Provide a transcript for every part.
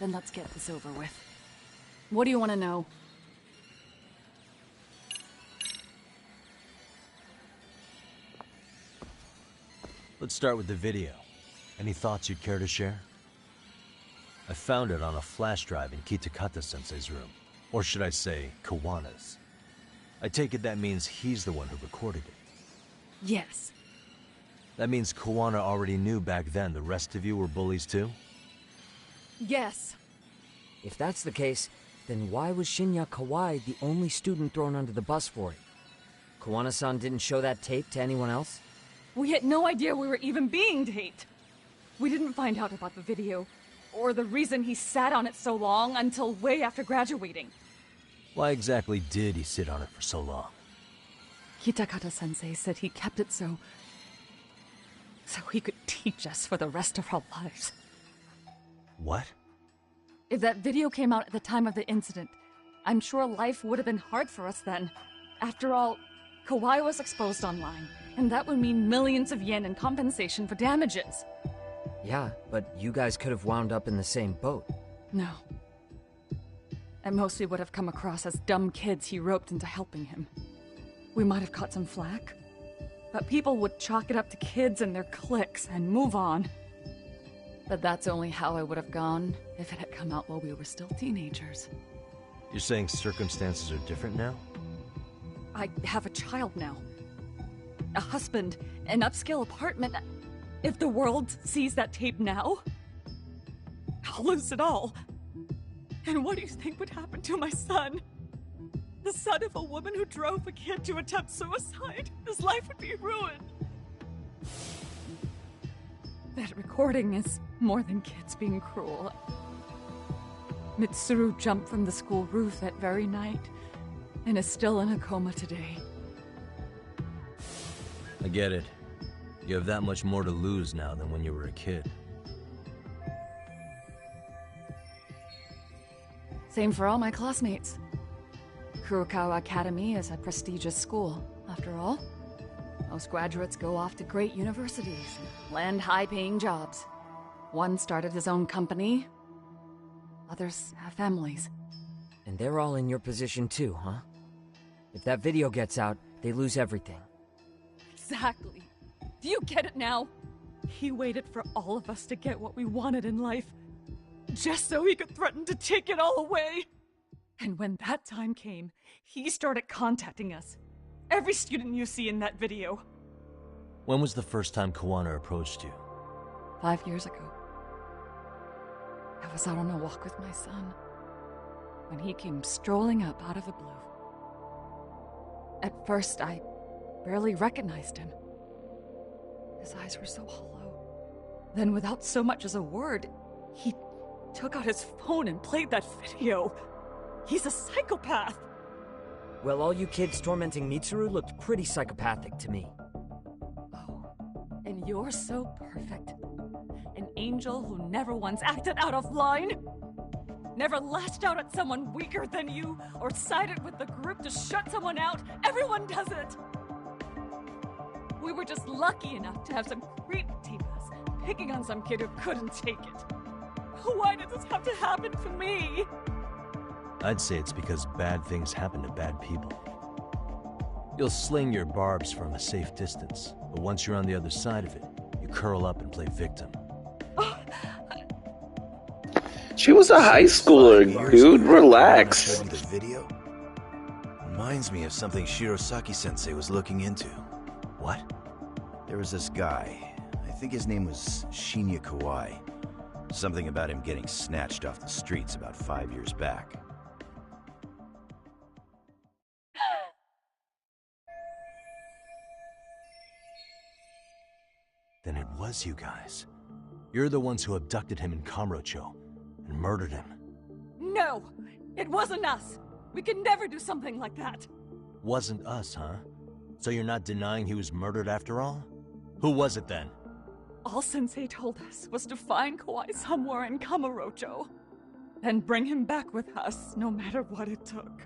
Then let's get this over with. What do you want to know? Let's start with the video. Any thoughts you'd care to share? I found it on a flash drive in Kitakata-sensei's room. Or should I say, Kawana's. I take it that means he's the one who recorded it. Yes. That means Kawana already knew back then the rest of you were bullies too? Yes. If that's the case, then why was Shinya Kawai the only student thrown under the bus for it? Kawana-san didn't show that tape to anyone else? We had no idea we were even being taped. We didn't find out about the video, or the reason he sat on it so long until way after graduating. Why exactly did he sit on it for so long? Kitakata-sensei said he kept it so he could teach us for the rest of our lives. What? If that video came out at the time of the incident, I'm sure life would have been hard for us then. After all, Kawai was exposed online, and that would mean millions of yen in compensation for damages. Yeah, but you guys could have wound up in the same boat. No. At most we would have come across as dumb kids he roped into helping him. We might have caught some flack, but people would chalk it up to kids and their cliques and move on. But that's only how I would have gone if it had come out while we were still teenagers. You're saying circumstances are different now? I have a child now. A husband, an upscale apartment. If the world sees that tape now, I'll lose it all. And what do you think would happen to my son? The son of a woman who drove a kid to attempt suicide. His life would be ruined. That recording is more than kids being cruel. Mitsuru jumped from the school roof that very night and is still in a coma today. I get it. You have that much more to lose now than when you were a kid. Same for all my classmates. Kurokawa Academy is a prestigious school, after all. Most graduates go off to great universities and land high-paying jobs. One started his own company. Others have families. And they're all in your position too, huh? If that video gets out, they lose everything. Exactly. Do you get it now? He waited for all of us to get what we wanted in life, just so he could threaten to take it all away. And when that time came, he started contacting us. Every student you see in that video. When was the first time Kawana approached you? 5 years ago. I was out on a walk with my son, when he came strolling up out of the blue. At first, I barely recognized him. His eyes were so hollow. Then, without so much as a word, he took out his phone and played that video. He's a psychopath! Well, all you kids tormenting Mitsuru looked pretty psychopathic to me. Oh, and you're so perfect. An angel who never once acted out of line. Never lashed out at someone weaker than you, or sided with the group to shut someone out. Everyone does it! We were just lucky enough to have some creep team us, picking on some kid who couldn't take it. Why did this have to happen to me? I'd say it's because bad things happen to bad people. You'll sling your barbs from a safe distance, but once you're on the other side of it, you curl up and play victim. She was a high schooler, dude. Relax. The video reminds me of something Shirosaki-sensei was looking into. What? There was this guy. I think his name was Shinya Kawai. Something about him getting snatched off the streets about 5 years back. Then it was you guys. You're the ones who abducted him in Kamurocho and murdered him. No! It wasn't us! We could never do something like that! Wasn't us, huh? So you're not denying he was murdered after all? Who was it then? All Sensei told us was to find Kawai somewhere in Kamurocho, then bring him back with us, no matter what it took.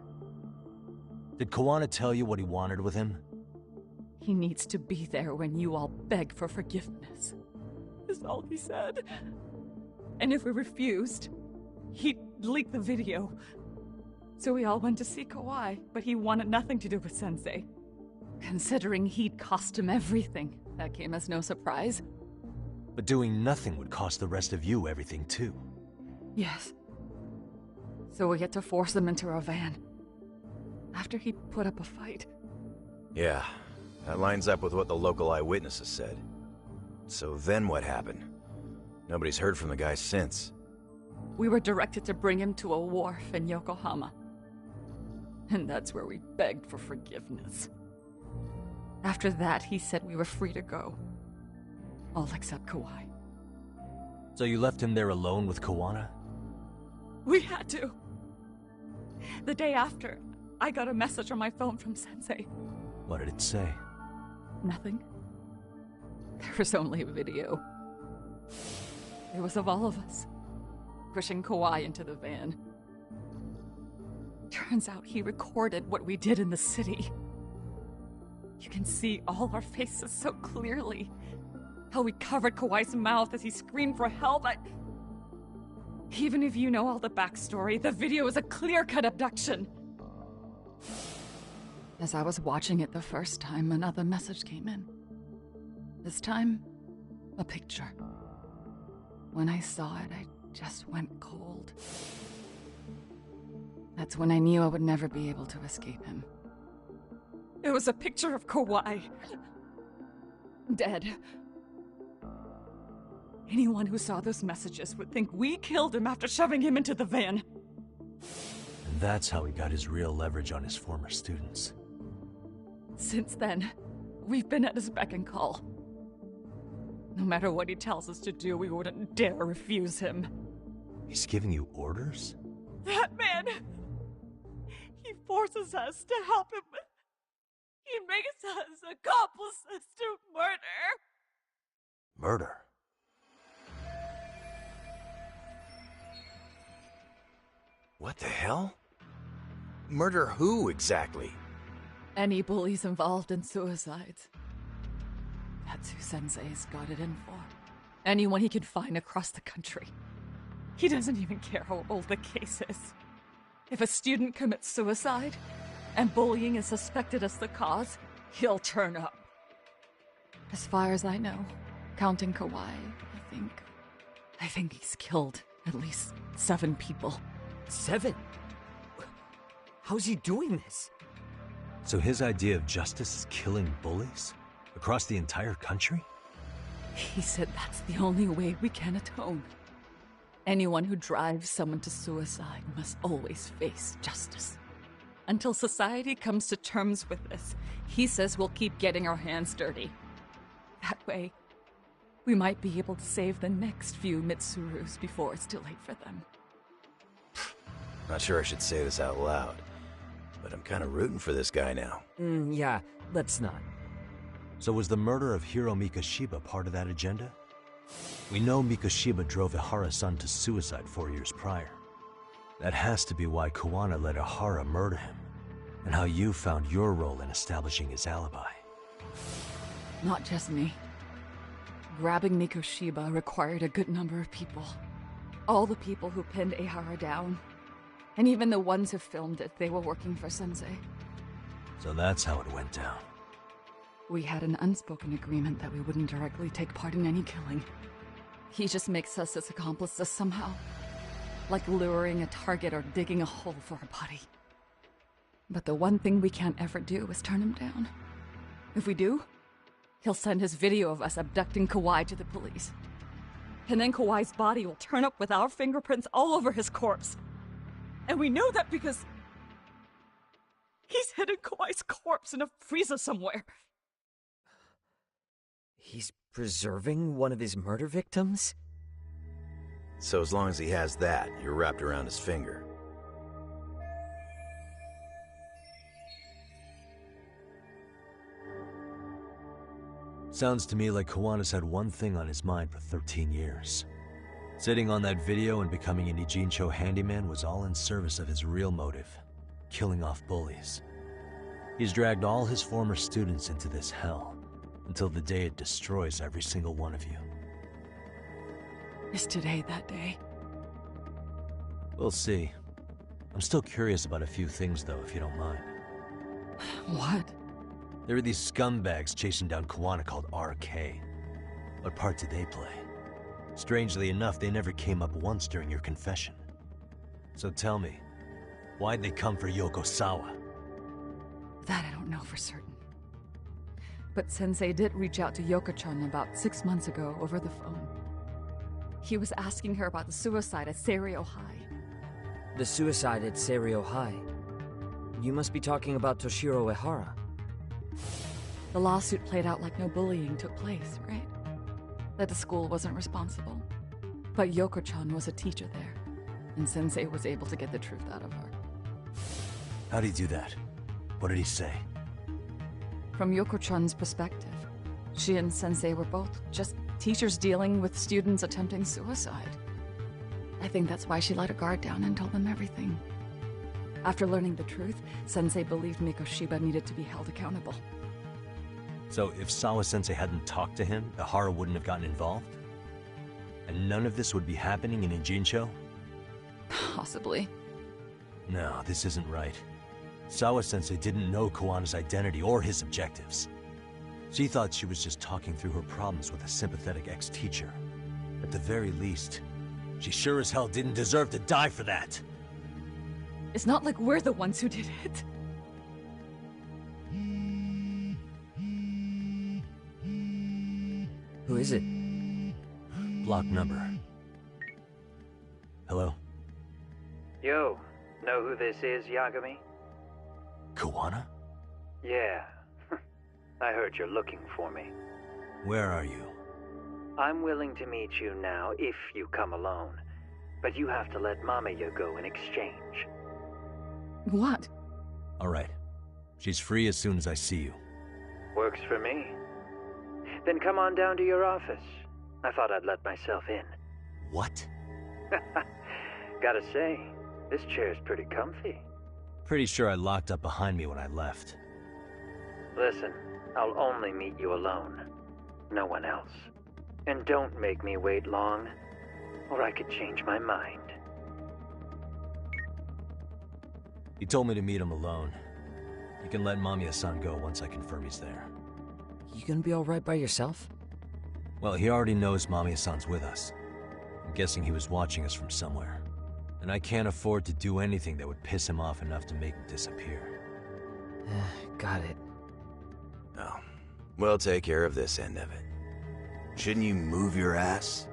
Did Kawana tell you what he wanted with him? He needs to be there when you all beg for forgiveness, is all he said. And if we refused, He leaked the video. So we all went to see Kawhi, but he wanted nothing to do with Sensei. Considering he'd cost him everything, that came as no surprise. But doing nothing would cost the rest of you everything too. Yes. So we had to force him into our van. After he put up a fight. Yeah, that lines up with what the local eyewitnesses said. So then what happened? Nobody's heard from the guy since. We were directed to bring him to a wharf in Yokohama. And that's where we begged for forgiveness. After that, he said we were free to go. All except Kawhi. So you left him there alone with Kawana? We had to. The day after, I got a message on my phone from Sensei. What did it say? Nothing. There was only a video. It was of all of us, pushing Kawhi into the van. Turns out he recorded what we did in the city. You can see all our faces so clearly. How we covered Kawhi's mouth as he screamed for help. Even if you know all the backstory, the video is a clear-cut abduction. As I was watching it the first time, another message came in. This time, a picture. When I saw it, I just went cold. That's when I knew I would never be able to escape him. It was a picture of Kawhi. Dead. Anyone who saw those messages would think we killed him after shoving him into the van. And that's how he got his real leverage on his former students. Since then, we've been at his beck and call. No matter what he tells us to do, we wouldn't dare refuse him. He's giving you orders? That man! He forces us to help him. He makes us accomplices to murder. Murder? What the hell? Murder who, exactly? Any bullies involved in suicides. That's who Sensei's got it in for. Anyone he can find across the country. He doesn't even care how old the case is. If a student commits suicide, and bullying is suspected as the cause, he'll turn up. As far as I know, counting Kawhi, I think he's killed at least 7 people. 7? How's he doing this? So his idea of justice is killing bullies? Across the entire country? He said that's the only way we can atone. Anyone who drives someone to suicide must always face justice. Until society comes to terms with this, he says we'll keep getting our hands dirty. That way, we might be able to save the next few Mitsurus before it's too late for them. Not sure I should say this out loud, but I'm kind of rooting for this guy now. Yeah, let's not. So was the murder of Hiro Mikoshiba part of that agenda? We know Mikoshiba drove Ihara-san to suicide 4 years prior. That has to be why Kawana let Ihara murder him, and how you found your role in establishing his alibi. Not just me. Grabbing Mikoshiba required a good number of people. All the people who pinned Ihara down. And even the ones who filmed it, they were working for Sensei. So that's how it went down. We had an unspoken agreement that we wouldn't directly take part in any killing. He just makes us his accomplices somehow. Like luring a target or digging a hole for a body. But the one thing we can't ever do is turn him down. If we do, he'll send his video of us abducting Kawhi to the police. And then Kawhi's body will turn up with our fingerprints all over his corpse. And we know that because he's hidden Kawhi's corpse in a freezer somewhere. He's preserving one of his murder victims? So as long as he has that, you're wrapped around his finger. Sounds to me like Kawana's had one thing on his mind for 13 years. Sitting on that video and becoming an Ijincho handyman was all in service of his real motive, killing off bullies. He's dragged all his former students into this hell, until the day it destroys every single one of you. Is today that day? We'll see. I'm still curious about a few things, though, if you don't mind. What? There are these scumbags chasing down Kawana called RK. What part did they play? Strangely enough, they never came up once during your confession. So tell me, why'd they come for Yokosawa? That I don't know for certain. But Sensei did reach out to Yoko-chan about 6 months ago over the phone. He was asking her about the suicide at Seiryo High. The suicide at Seiryo High. You must be talking about Toshiro Ehara. The lawsuit played out like no bullying took place, right? That the school wasn't responsible. But Yoko-chan was a teacher there, and Sensei was able to get the truth out of her. How'd he do that? What did he say? From Yoko-chan's perspective, she and Sensei were both just teachers dealing with students attempting suicide. I think that's why she let her guard down and told them everything. After learning the truth, Sensei believed Mikoshiba needed to be held accountable. So if Sawa-sensei hadn't talked to him, Ehara wouldn't have gotten involved? And none of this would be happening in Ijincho? Possibly. No, this isn't right. Sawa-sensei didn't know Kawana's identity or his objectives. She thought she was just talking through her problems with a sympathetic ex-teacher. At the very least, she sure as hell didn't deserve to die for that. It's not like we're the ones who did it. Who is it? Block number. Hello? Yo, know who this is, Yagami? Kawana? Yeah. I heard you're looking for me. Where are you? I'm willing to meet you now if you come alone. But you have to let Mamiya go in exchange. What? Alright. She's free as soon as I see you. Works for me. Then come on down to your office. I thought I'd let myself in. What? Gotta say, this chair's pretty comfy. Pretty sure I locked up behind me when I left. Listen, I'll only meet you alone. No one else. And don't make me wait long, or I could change my mind. He told me to meet him alone. You can let Mamiya-san go once I confirm he's there. You gonna be alright by yourself? Well, he already knows Mamiya-san's with us. I'm guessing he was watching us from somewhere. And I can't afford to do anything that would piss him off enough to make him disappear. Got it. Oh, we'll take care of this end of it. Shouldn't you move your ass?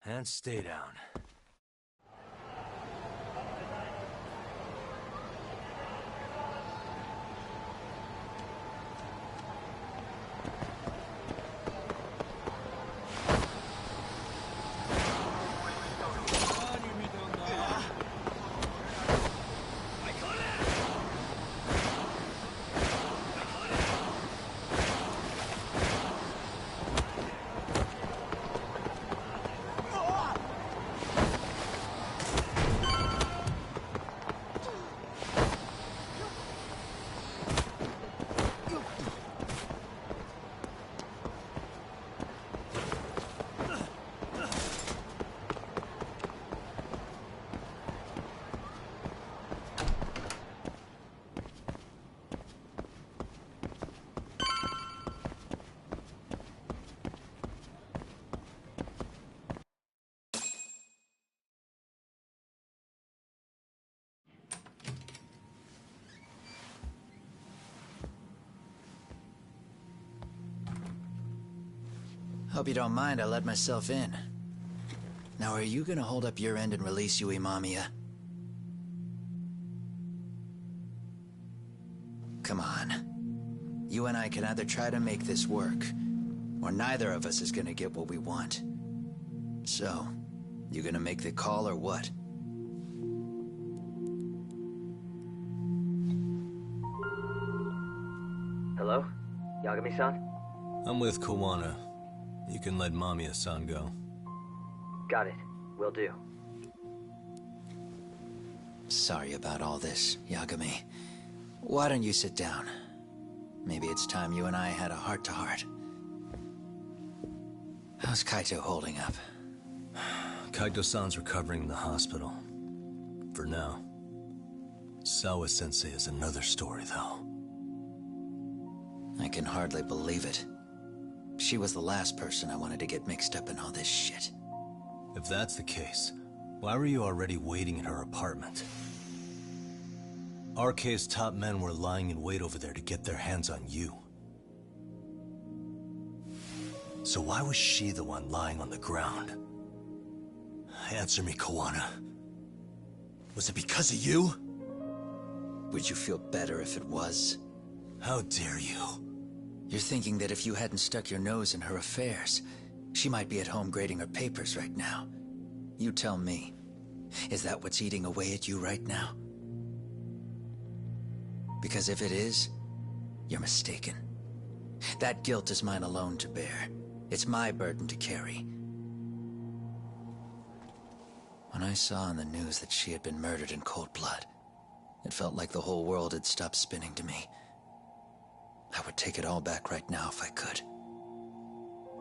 And stay down. Hope you don't mind I let myself in. Now, are you gonna hold up your end and release Yui Mamiya? Come on. You and I can either try to make this work, or neither of us is gonna get what we want. So, you gonna make the call or what? Hello? Yagami-san? I'm with Kawana. You can let Mamiya-san go. Got it. Will do. Sorry about all this, Yagami. Why don't you sit down? Maybe it's time you and I had a heart-to-heart. How's Kaito holding up? Kaito-san's recovering in the hospital. For now. Sawa-sensei is another story, though. I can hardly believe it. She was the last person I wanted to get mixed up in all this shit. If that's the case, why were you already waiting in her apartment? RK's top men were lying in wait over there to get their hands on you. So why was she the one lying on the ground? Answer me, Kawana. Was it because of you? Would you feel better if it was? How dare you? You're thinking that if you hadn't stuck your nose in her affairs, she might be at home grading her papers right now. You tell me, is that what's eating away at you right now? Because if it is, you're mistaken. That guilt is mine alone to bear. It's my burden to carry. When I saw on the news that she had been murdered in cold blood, it felt like the whole world had stopped spinning to me. I would take it all back right now if I could.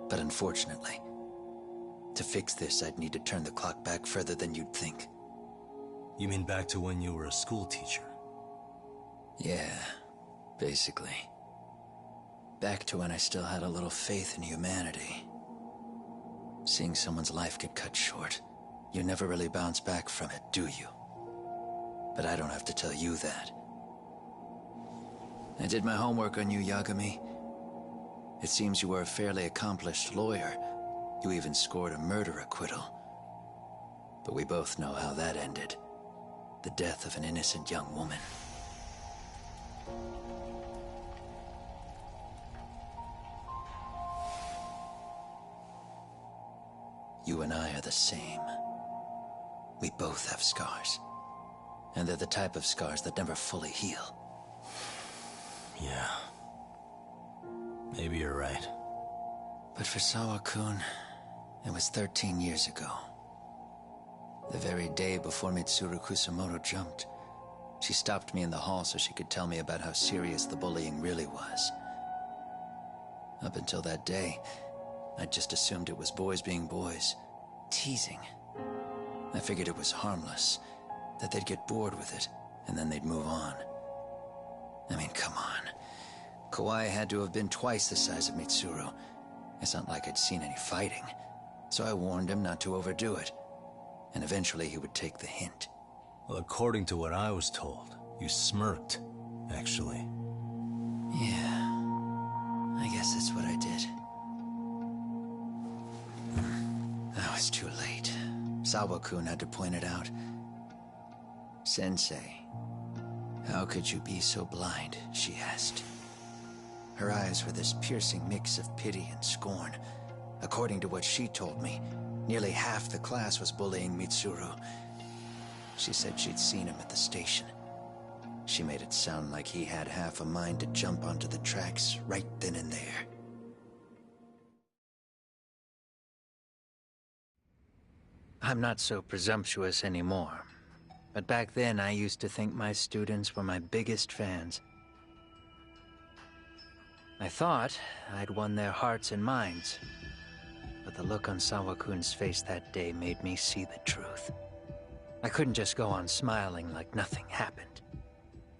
But unfortunately, to fix this, I'd need to turn the clock back further than you'd think. You mean back to when you were a school teacher? Yeah, basically. Back to when I still had a little faith in humanity. Seeing someone's life get cut short, you never really bounce back from it, do you? But I don't have to tell you that. I did my homework on you, Yagami. It seems you were a fairly accomplished lawyer. You even scored a murder acquittal. But we both know how that ended. The death of an innocent young woman. You and I are the same. We both have scars. And they're the type of scars that never fully heal. Yeah. Maybe you're right. But for Sawa-kun, it was 13 years ago. The very day before Mitsuru Kusamoto jumped, she stopped me in the hall so she could tell me about how serious the bullying really was. Up until that day, I just assumed it was boys being boys, teasing. I figured it was harmless, that they'd get bored with it, and then they'd move on. I mean, come on. Kawai had to have been twice the size of Mitsuru. It's not like I'd seen any fighting, so I warned him not to overdo it. And eventually he would take the hint. Well, according to what I was told, you smirked, actually. Yeah, I guess that's what I did. Now it's too late. Sawa-kun had to point it out. Sensei, how could you be so blind, she asked. Her eyes were this piercing mix of pity and scorn. According to what she told me, nearly half the class was bullying Mitsuru. She said she'd seen him at the station. She made it sound like he had half a mind to jump onto the tracks right then and there. I'm not so presumptuous anymore. But back then, I used to think my students were my biggest fans. I thought I'd won their hearts and minds. But the look on Sawa-kun's face that day made me see the truth. I couldn't just go on smiling like nothing happened.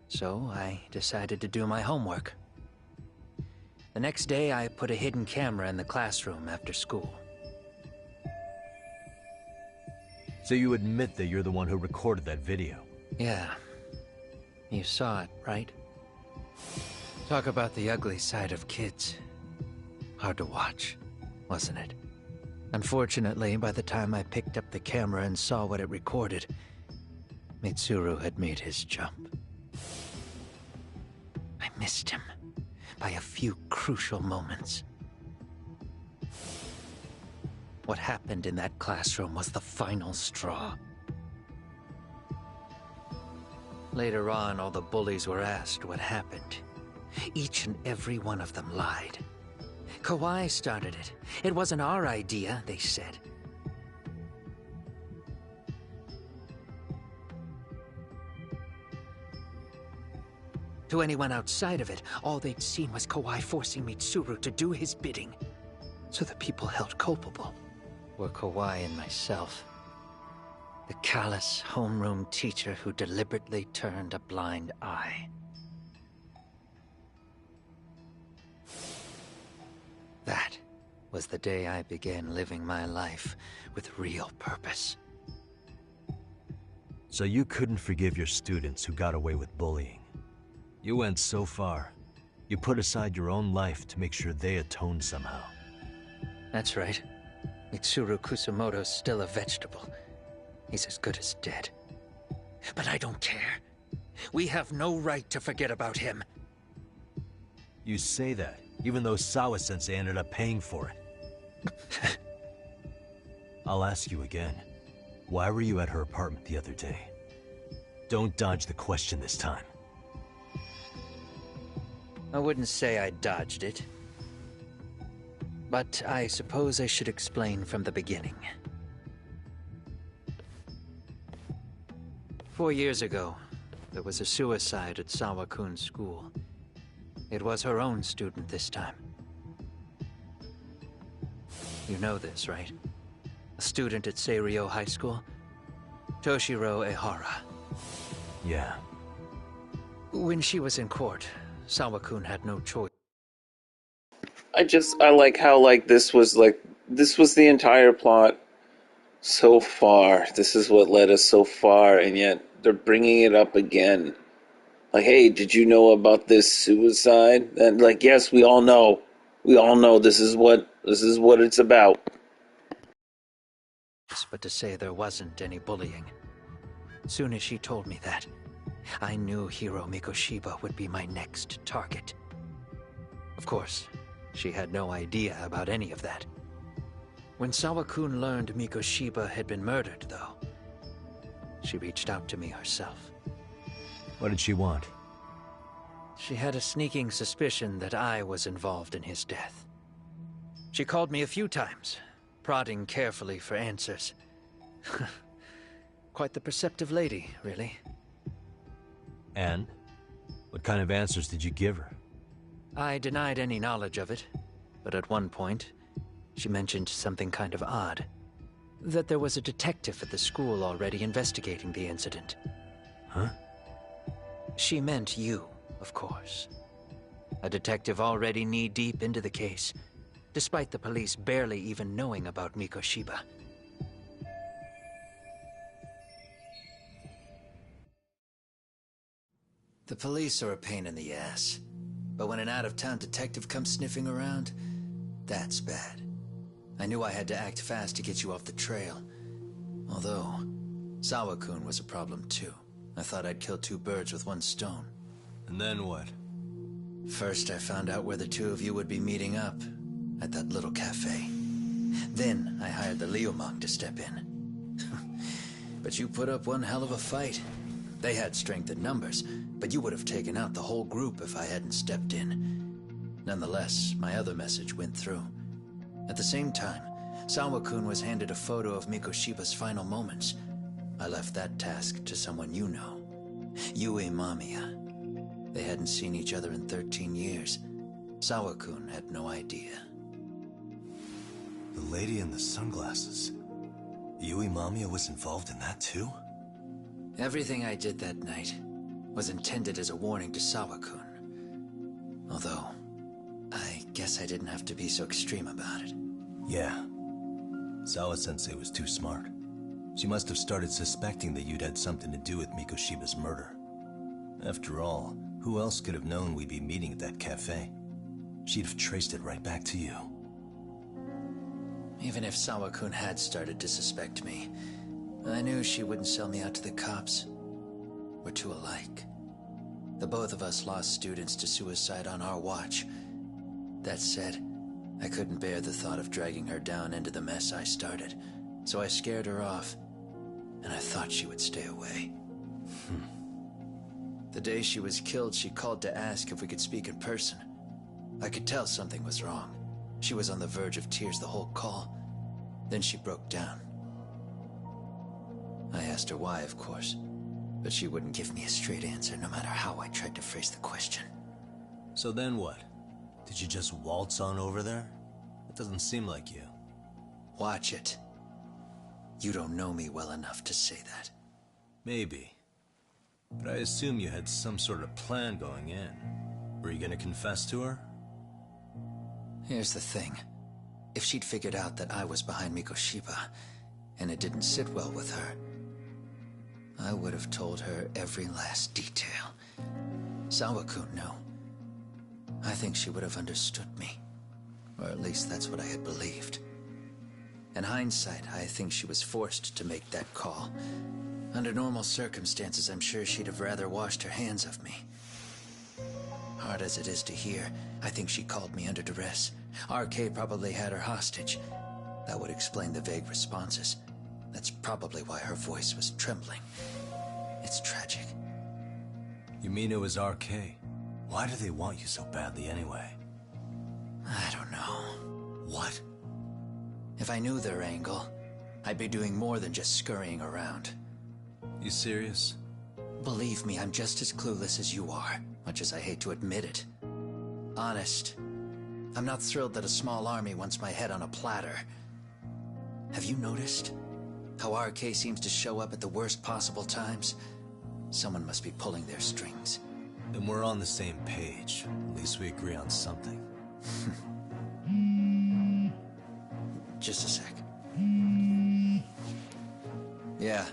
So I decided to do my homework. The next day, I put a hidden camera in the classroom after school. So you admit that you're the one who recorded that video? Yeah. You saw it, right? Talk about the ugly side of kids. Hard to watch. wasn't it? Unfortunately, by the time I picked up the camera and saw what it recorded, Mitsuru had made his jump. I missed him by a few crucial moments. What happened in that classroom was the final straw. Later on, all the bullies were asked what happened. Each and every one of them lied. Kawai started it. It wasn't our idea, they said. To anyone outside of it, all they'd seen was Kawai forcing Mitsuru to do his bidding. So the people held culpable were Kawai and myself. The callous homeroom teacher who deliberately turned a blind eye. That was the day I began living my life with real purpose. So you couldn't forgive your students who got away with bullying. You went so far, you put aside your own life to make sure they atoned somehow. That's right. Mitsuru Kusamoto's still a vegetable. He's as good as dead. But I don't care. We have no right to forget about him. You say that, even though Sawa-sensei ended up paying for it. I'll ask you again. Why were you at her apartment the other day? Don't dodge the question this time. I wouldn't say I dodged it. But I suppose I should explain from the beginning. 4 years ago, there was a suicide at Sawa-kun's school. It was her own student this time. You know this, right? A student at Seiryo High School? Toshiro Ehara. Yeah. When she was in court, Sawa-kun had no choice. I like how, this was the entire plot so far. This is what led us so far, and yet they're bringing it up again. Like, hey, did you know about this suicide? And yes, we all know. We all know this is what it's about. But to say there wasn't any bullying. Soon as she told me that, I knew Hiro Mikoshiba would be my next target. Of course, she had no idea about any of that. When Sawa-kun learned Mikoshiba had been murdered, though, she reached out to me herself. What did she want? She had a sneaking suspicion that I was involved in his death. She called me a few times, prodding carefully for answers. Quite the perceptive lady, really. And? What kind of answers did you give her? I denied any knowledge of it, but at one point, she mentioned something kind of odd. That there was a detective at the school already investigating the incident. Huh? She meant you, of course. A detective already knee-deep into the case, despite the police barely even knowing about Mikoshiba. The police are a pain in the ass. But when an out-of-town detective comes sniffing around, that's bad. I knew I had to act fast to get you off the trail. Although, Sawa-kun was a problem too. I thought I'd kill two birds with one stone. And then what? First, I found out where the two of you would be meeting up, at that little cafe. Then, I hired the Liumang to step in. But you put up one hell of a fight. They had strength in numbers, but you would have taken out the whole group if I hadn't stepped in. Nonetheless, my other message went through. At the same time, Sawa-kun was handed a photo of Mikoshiba's final moments. I left that task to someone you know. Yue Mamiya. They hadn't seen each other in 13 years. Sawa-kun had no idea. The lady in the sunglasses. Yui Mamiya was involved in that too? Everything I did that night was intended as a warning to Sawa-kun. Although, I guess I didn't have to be so extreme about it. Yeah. Sawa-sensei was too smart. She must have started suspecting that you'd had something to do with Mikoshiba's murder. After all, who else could have known we'd be meeting at that cafe? She'd have traced it right back to you. Even if Sawa-kun had started to suspect me, I knew she wouldn't sell me out to the cops. We're too alike. The both of us lost students to suicide on our watch. That said, I couldn't bear the thought of dragging her down into the mess I started, so I scared her off, and I thought she would stay away. The day she was killed, she called to ask if we could speak in person. I could tell something was wrong. She was on the verge of tears the whole call. Then she broke down. I asked her why, of course, but she wouldn't give me a straight answer no matter how I tried to phrase the question. So then what? Did you just waltz on over there? It doesn't seem like you. Watch it. You don't know me well enough to say that. Maybe. But I assume you had some sort of plan going in. Were you gonna confess to her? Here's the thing. If she'd figured out that I was behind Mikoshiba, and it didn't sit well with her, I would have told her every last detail. Sawa-kun knew. I think she would have understood me. Or at least that's what I had believed. In hindsight, I think she was forced to make that call. Under normal circumstances, I'm sure she'd have rather washed her hands of me. Hard as it is to hear, I think she called me under duress. RK probably had her hostage. That would explain the vague responses. That's probably why her voice was trembling. It's tragic. You mean it was RK? Why do they want you so badly anyway? I don't know. What? If I knew their angle, I'd be doing more than just scurrying around. You serious? Believe me, I'm just as clueless as you are, much as I hate to admit it. Honest, I'm not thrilled that a small army wants my head on a platter. Have you noticed how RK seems to show up at the worst possible times? Someone must be pulling their strings. Then we're on the same page. At least we agree on something. Just a sec. Yeah.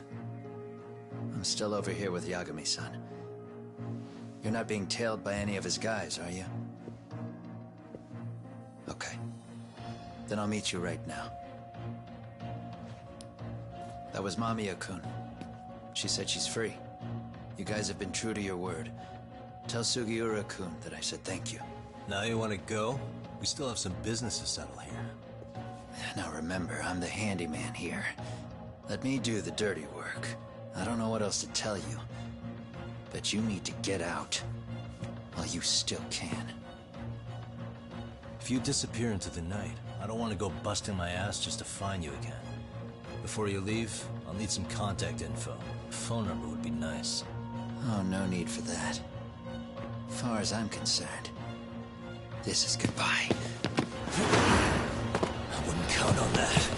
I'm still over here with Yagami-san. You're not being tailed by any of his guys, are you? Okay. Then I'll meet you right now. That was Mamiya-kun. She said she's free. You guys have been true to your word. Tell Sugiura-kun that I said thank you. Now you want to go? We still have some business to settle here. Now remember, I'm the handyman here. Let me do the dirty work. I don't know what else to tell you. But you need to get out while you still can. If you disappear into the night, I don't want to go busting my ass just to find you again. Before you leave, I'll need some contact info. A phone number would be nice. Oh, no need for that. As far as I'm concerned, this is goodbye. I wouldn't count on that.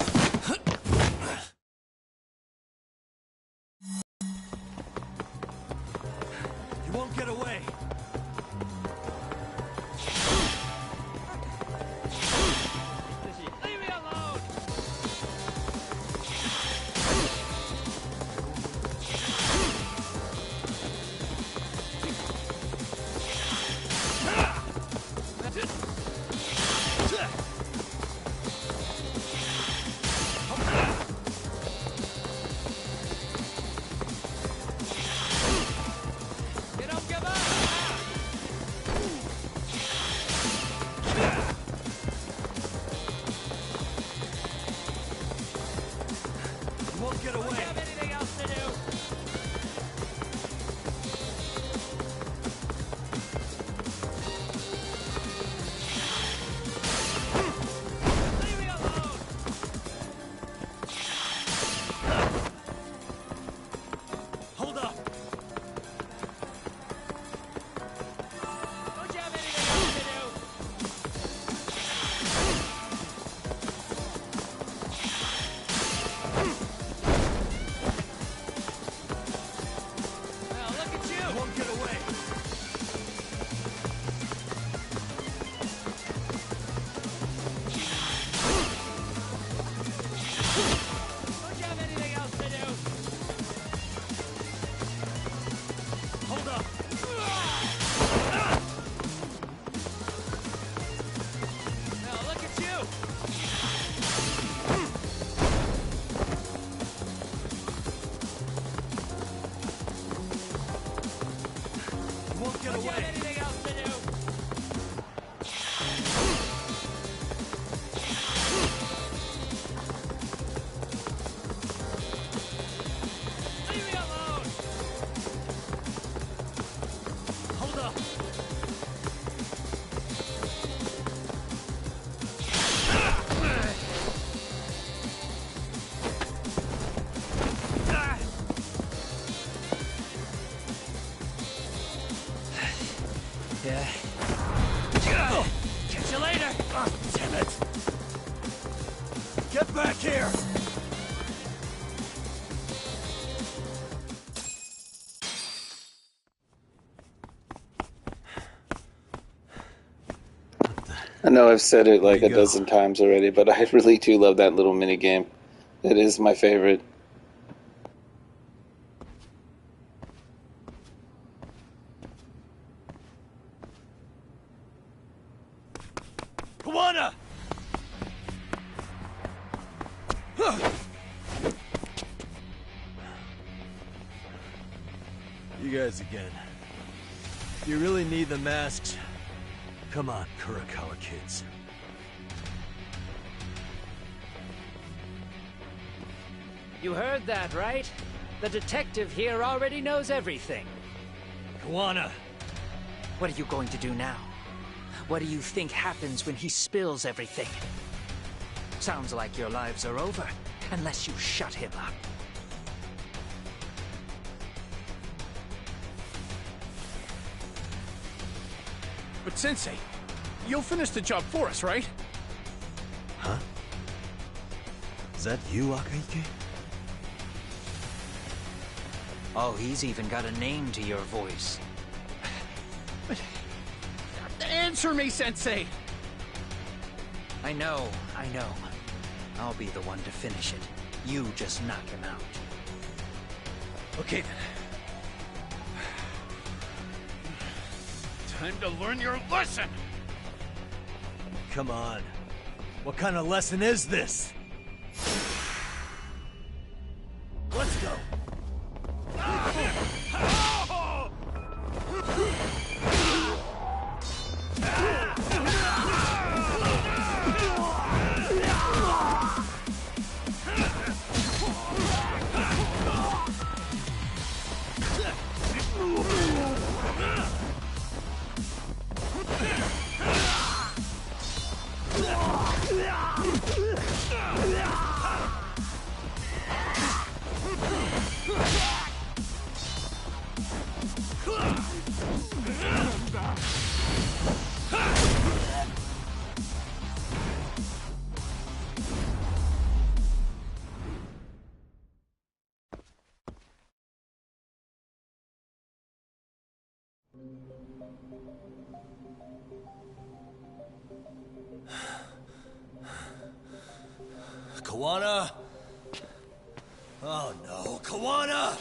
You won't get away. Leave me alone! You don't give up! Yeah. Catch you later! Oh, damn it! Get back here! I know I've said it like a dozen times already, but I really do love that little mini game. It is my favorite. Kawana! You guys again. You really need the masks? Come on, Kurakawa kids. You heard that, right? The detective here already knows everything. Kawana! What are you going to do now? What do you think happens when he spills everything? Sounds like your lives are over, unless you shut him up. But Sensei, you'll finish the job for us, right? Huh? Is that you, Akaike? Oh, he's even got a name to your voice. Answer me, Sensei! I know. I'll be the one to finish it. You just knock him out. Okay then. Time to learn your lesson! Come on. What kind of lesson is this? Let's go! Kawana? Oh no, Kawana!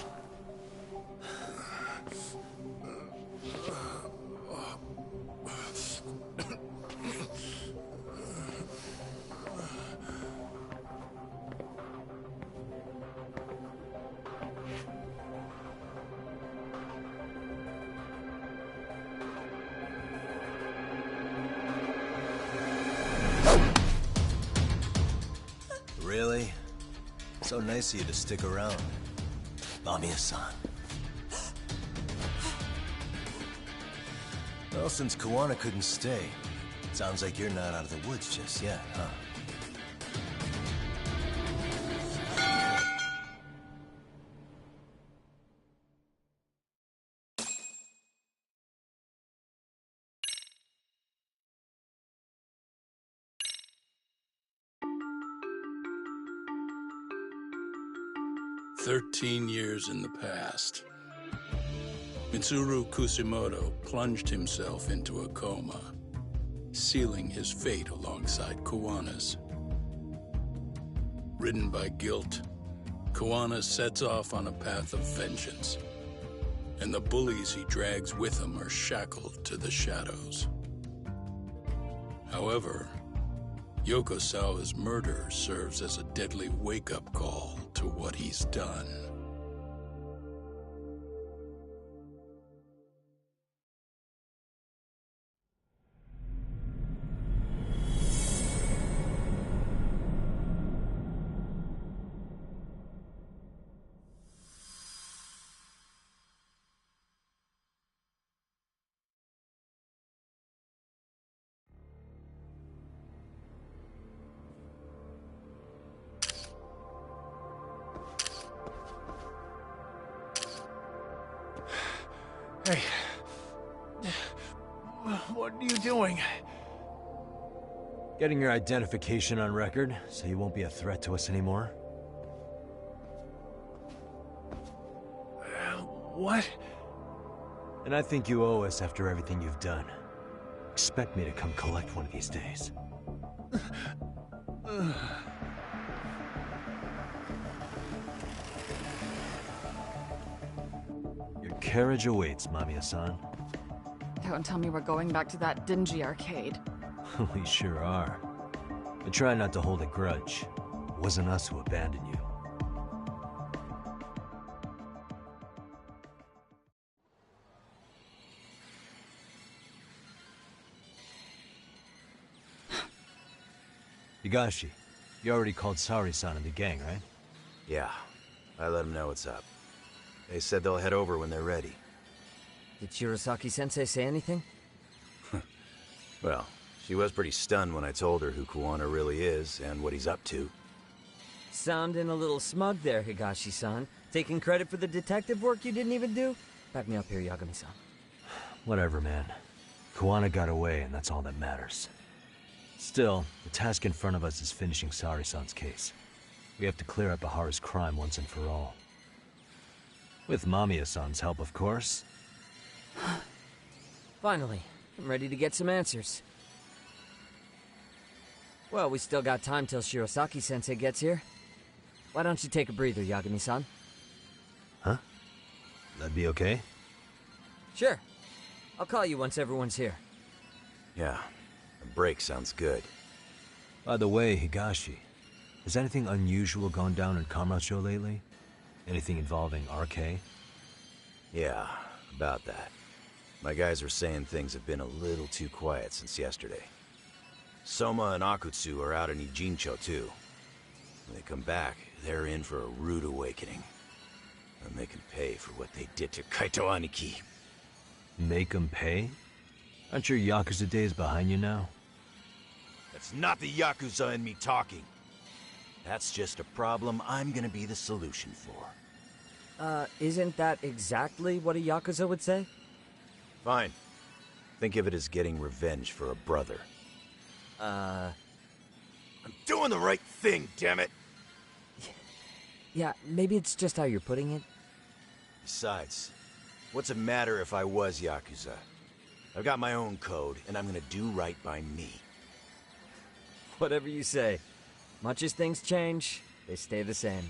Really? So nice of you to stick around. Mamiya-san. Well, since Kawana couldn't stay, sounds like you're not out of the woods just yet, huh? "13 years in the past. Mitsuru Kusimoto plunged himself into a coma, sealing his fate alongside Kawana's. Ridden by guilt, Kawana sets off on a path of vengeance, and the bullies he drags with him are shackled to the shadows. However, Yokosawa's murder serves as a deadly wake-up call to what he's done. Hey. What are you doing? Getting your identification on record, so you won't be a threat to us anymore. What? And I think you owe us after everything you've done. Expect me to come collect one of these days. Your carriage awaits, Mamiya-san. Don't tell me we're going back to that dingy arcade. We sure are. But try not to hold a grudge. It wasn't us who abandoned you. Higashi, you already called Sari-san and the gang, right? Yeah, I let them know what's up. They said they'll head over when they're ready. Did Shirosaki-sensei say anything? Well, she was pretty stunned when I told her who Kuwana really is and what he's up to. Sounding a little smug there, Higashi-san. Taking credit for the detective work you didn't even do? Back me up here, Yagami-san. Whatever, man. Kuwana got away, and that's all that matters. Still, the task in front of us is finishing Sari-san's case. We have to clear up Ahara's crime once and for all. With Mamiya-san's help, of course. Finally, I'm ready to get some answers. Well, we still got time till Shirosaki-sensei gets here. Why don't you take a breather, Yagami-san? Huh? That'd be okay? Sure. I'll call you once everyone's here. Yeah, a break sounds good. By the way, Higashi, has anything unusual gone down in Kamurocho lately? Anything involving RK? Yeah, about that. My guys are saying things have been a little too quiet since yesterday. Soma and Akutsu are out in Ijincho too. When they come back, they're in for a rude awakening. And they can pay for what they did to Kaito Aniki. Make them pay? Aren't your Yakuza days behind you now? That's not the Yakuza in me talking. That's just a problem I'm gonna be the solution for. Isn't that exactly what a Yakuza would say? Fine. Think of it as getting revenge for a brother. I'm doing the right thing, damn it! Yeah, maybe it's just how you're putting it. Besides, what's it matter if I was Yakuza? I've got my own code, and I'm gonna do right by me. Whatever you say. Much as things change, they stay the same.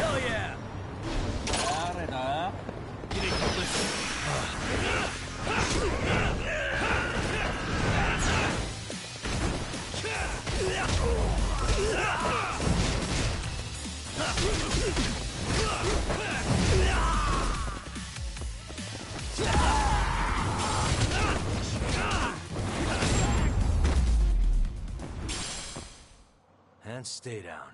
Hell yeah! You need to listen. And stay down.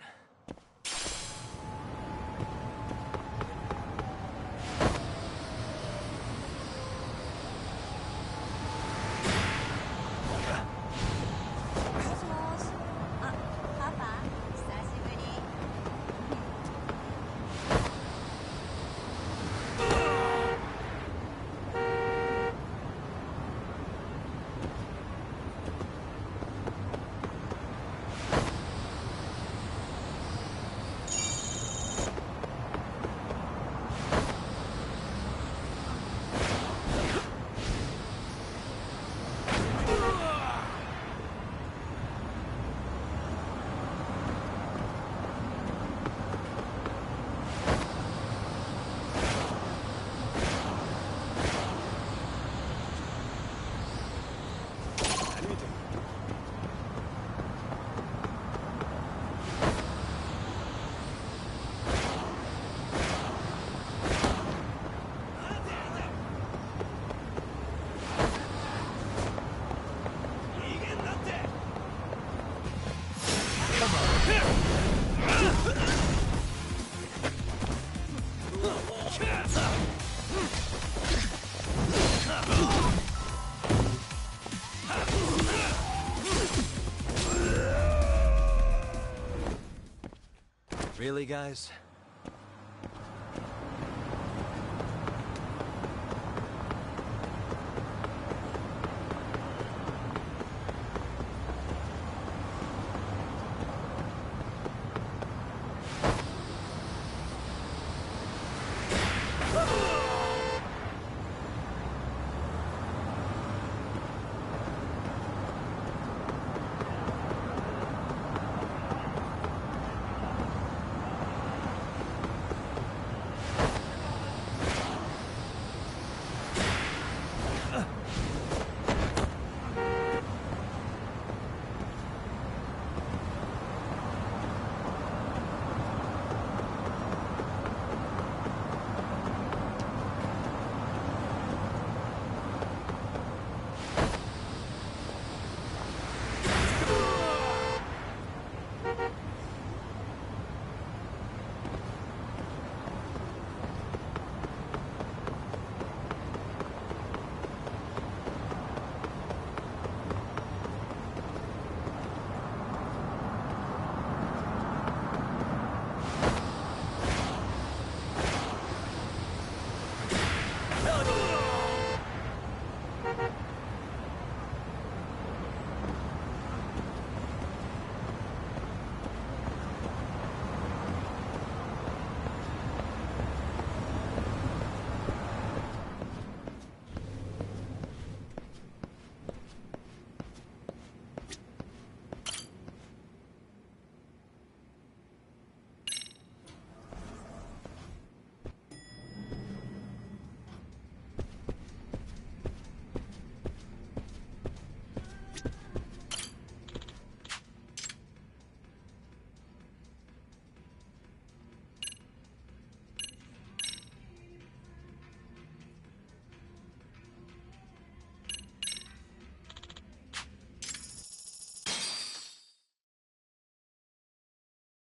Really, guys?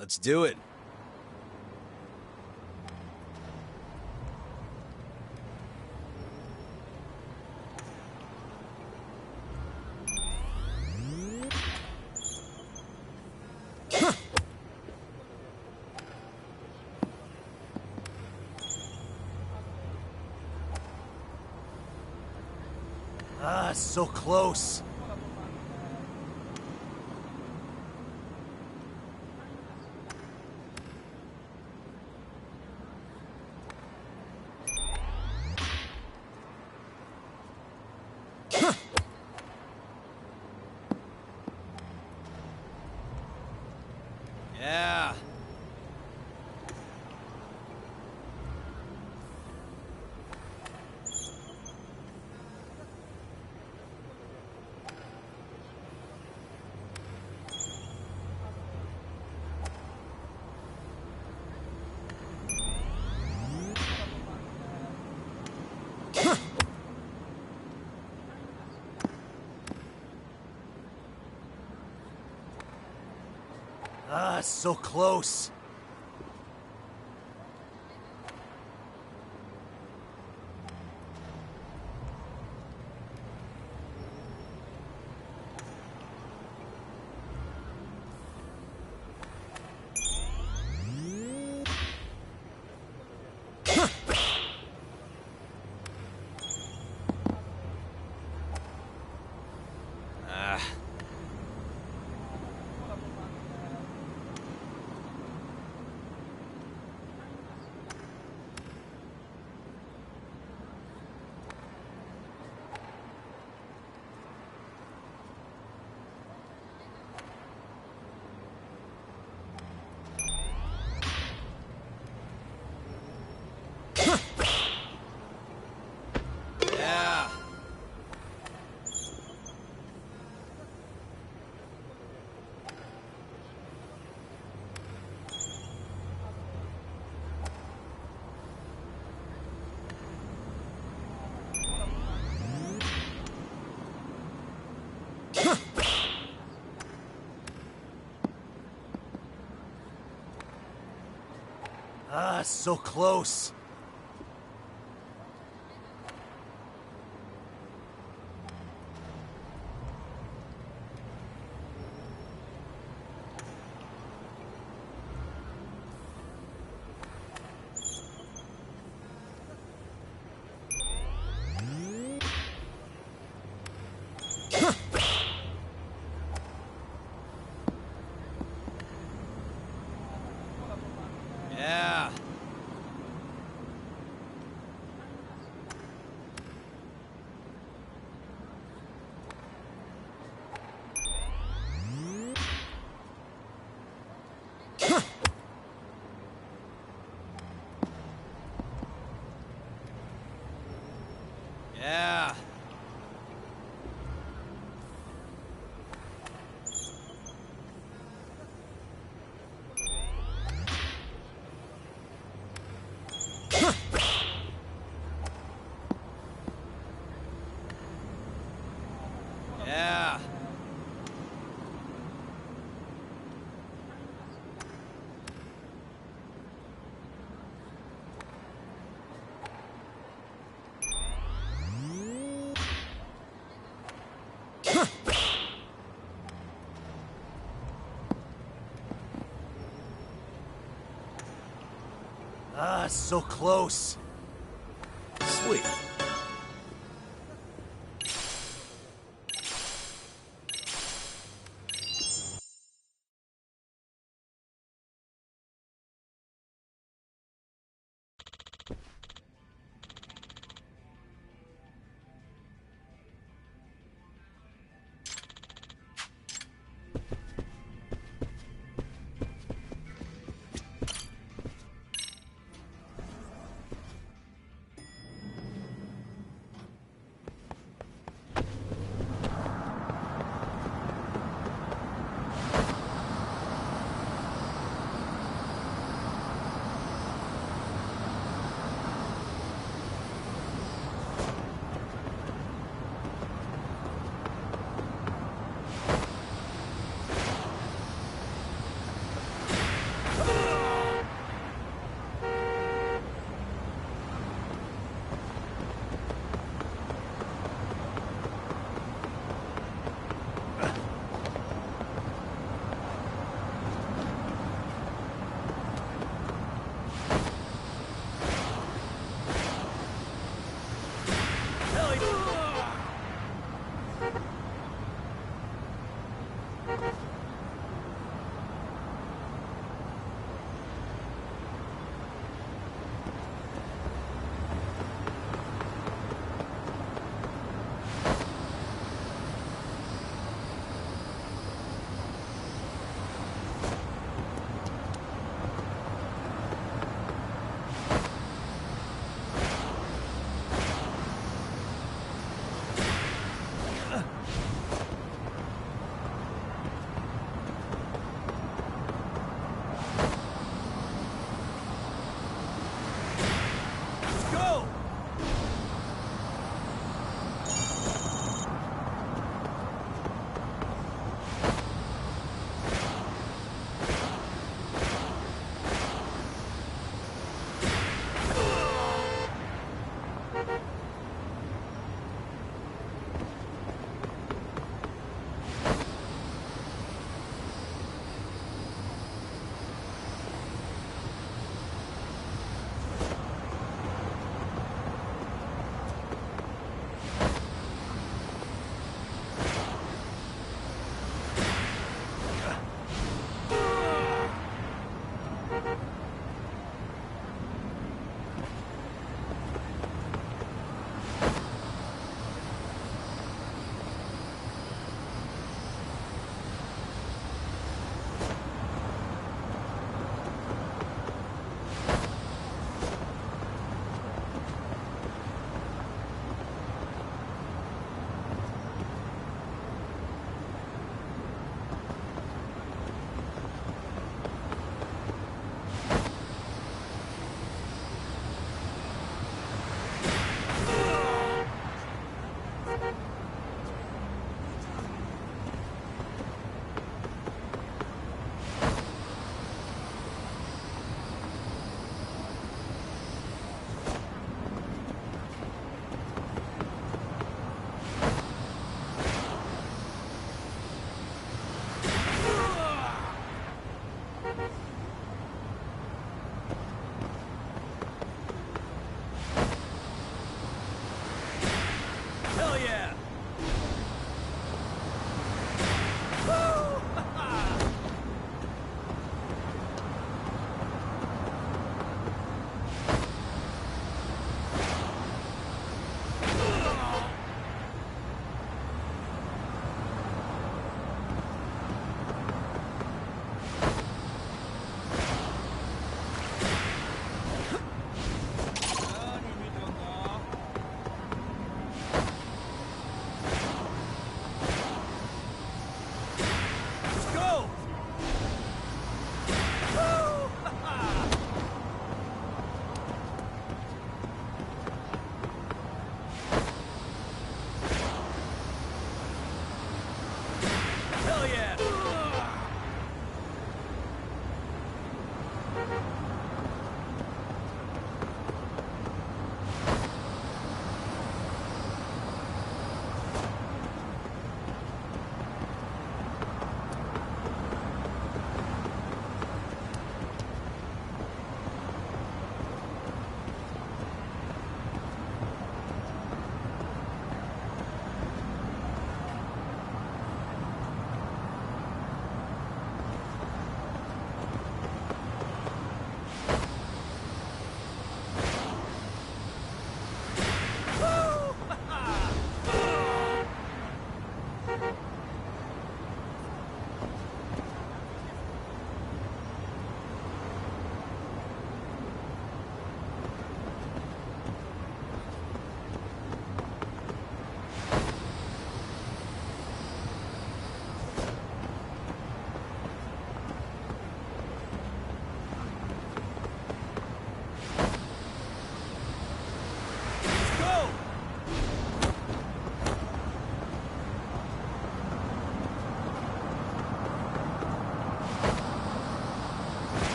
Let's do it. Ah, so close. Yeah. so close. So close. Yeah. Yeah. Yeah. So close. Sweet.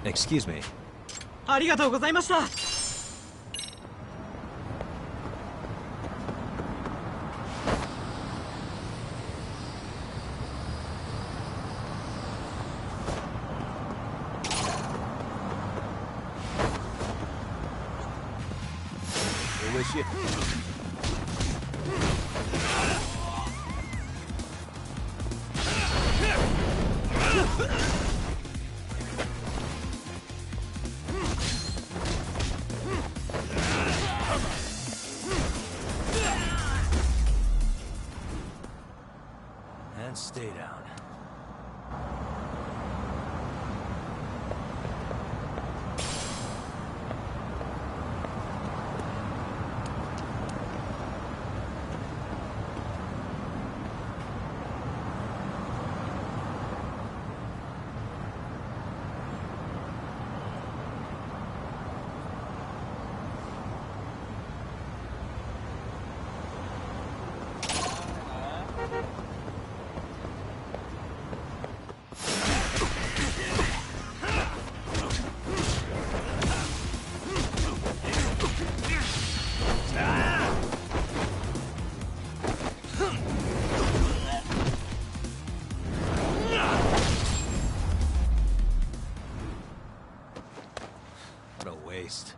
Excuse me. ありがとうございました。I wish you. And stay down. What a waste.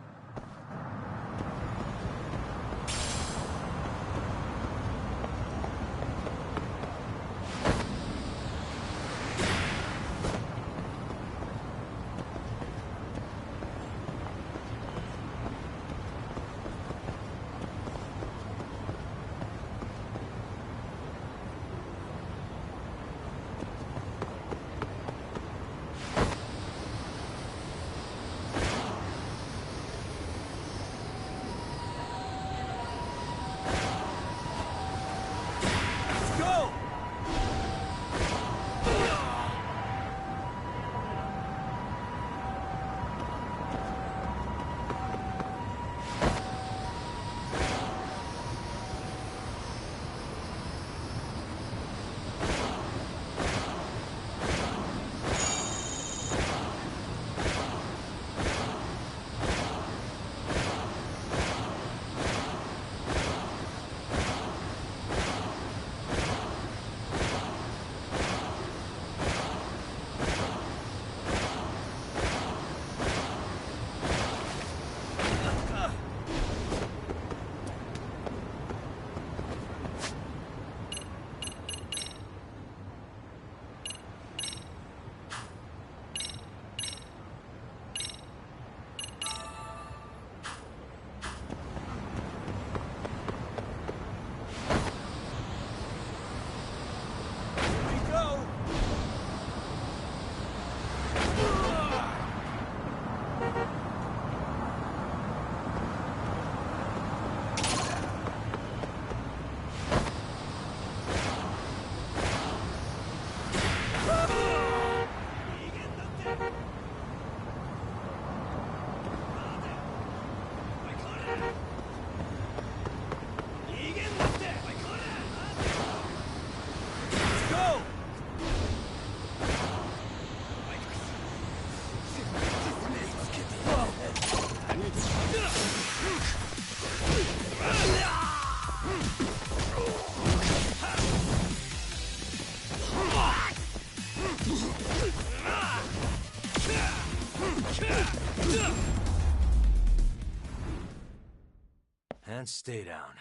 And stay down.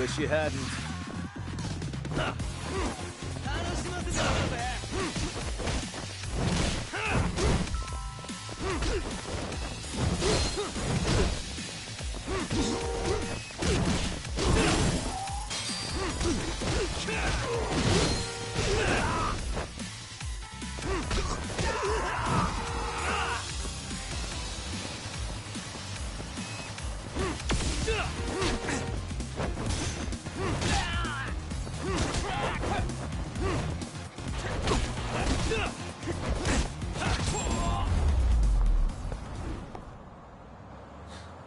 Wish you hadn't.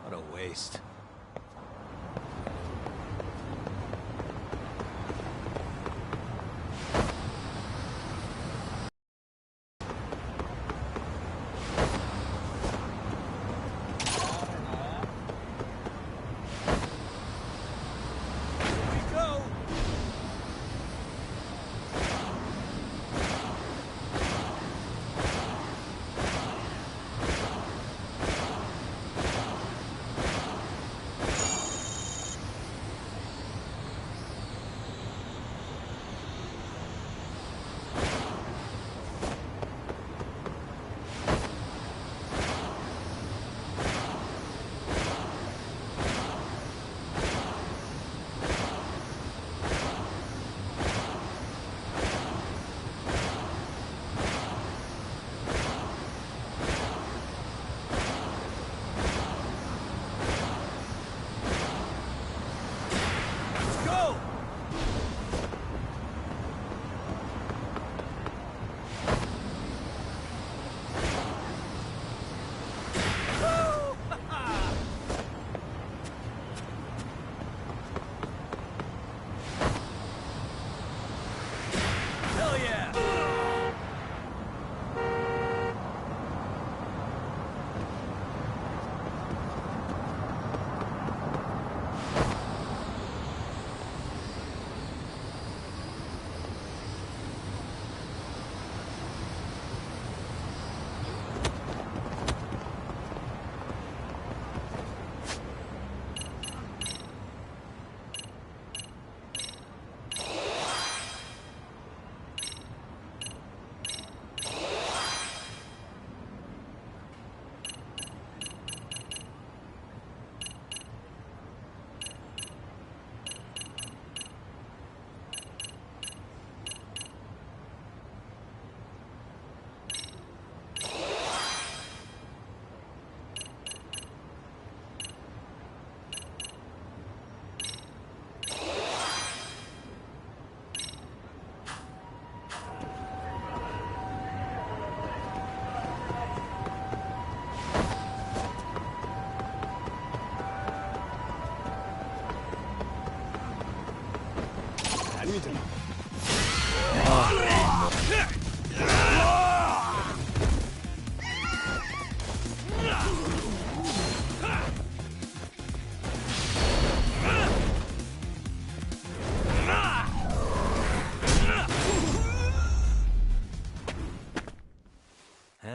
What a waste.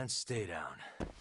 And stay down.